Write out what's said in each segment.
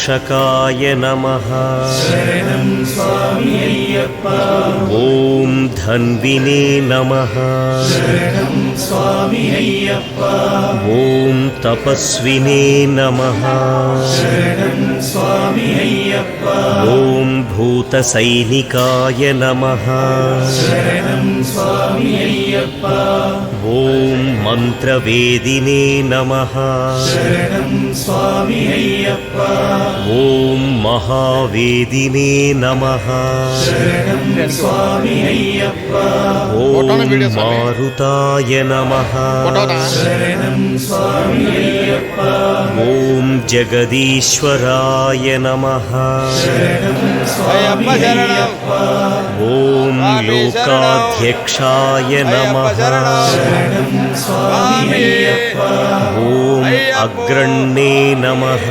रक्षकाय नमः। शरणं स्वामी अय्यप्पा। ॐ धन्विने नमः। शरणं स्वामी अय्यप्पा। ॐ तपस्विने नमः। शरणं स्वामी अय्यप्पा। ॐ भूतसैनिकाय नमः। शरणं स्वामी अय्यप्पा। ॐ मन्त्रवेदिने नमः। शरणं स्वामी अय्यप्पा। ॐ महावेदिने नमः। शरणं स्वामी अय्यप्पा। ॐ मारुताय नमः। शरणं स्वामी अय्यप्पा। ॐ जगदीश्वराय नमः। शरणं स्वामी अय्यप्पा। ॐ लोकाध्यक्षाय नमः। शरणं स्वामी अय्यप्पा। ॐ अग्रण्ये नमः।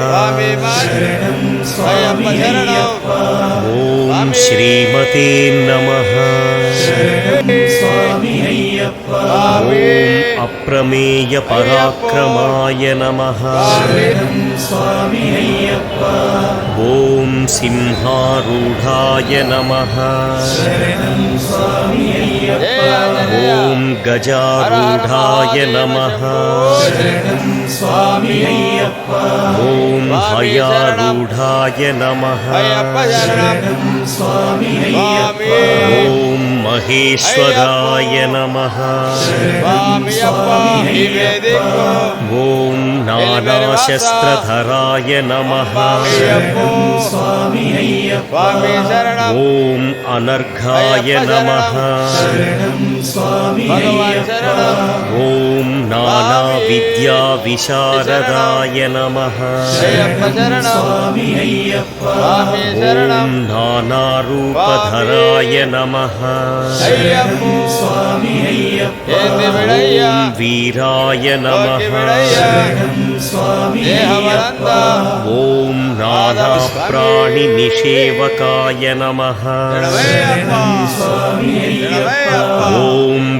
शरणं स्वामी अय्यप्पा। ॐ श्रीमते नमः। शरणं स्वामी अय्यप्पा। ॐ अप्रमेय पराक्रमाय नमः। शरणं स्वामी अय्यप्पा। ॐ सिंहारूढाय नमः। शरणं स्वामी अय्यप्पा। ॐ गजारूढाय नमः। शरणं स्वामी अय्यप्पा। ॐ हयारूढाय नमः। शरणं स्वामी अय्यप्पा। ॐ महेश्वराय नमः। ॐ नानाशस्त्रधराय नमः। स्वामी अय्यप्पा। ॐ अनर्घाय नमः। शरणं स्वामी अय्यप्पा। ॐ नानाविद्याविशारदाय नमः। स्वामी अय्यप्पा। ॐ नानारूपधराय नमः। स्वामी अय्यप्पा। ॐ वीराय नमः। शरणं स्वामी अय्यप्पा। ॐ नानाप्राणिनिषेवकाय नमः। शरणं स्वामी अय्यप्पा। ॐ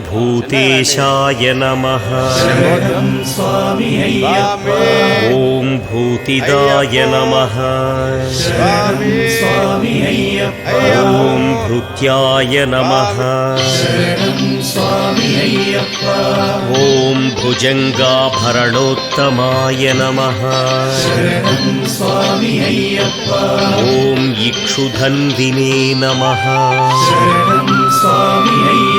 भूतेशाय नमः। शरणं स्वामी अय्यप्पा। ॐ भूतिदाय नमः। शरणं स्वामी अय्यप्पा। ॐ भृत्याय नमः। शरणं स्वामी अय्यप्पा। ॐ भुजङ्गाभरणोत्तमाय नमः। शरणं स्वामी अय्यप्पा। ॐ इक्षुधन्विने नमः। शरणं स्वामी अय्यप्पा।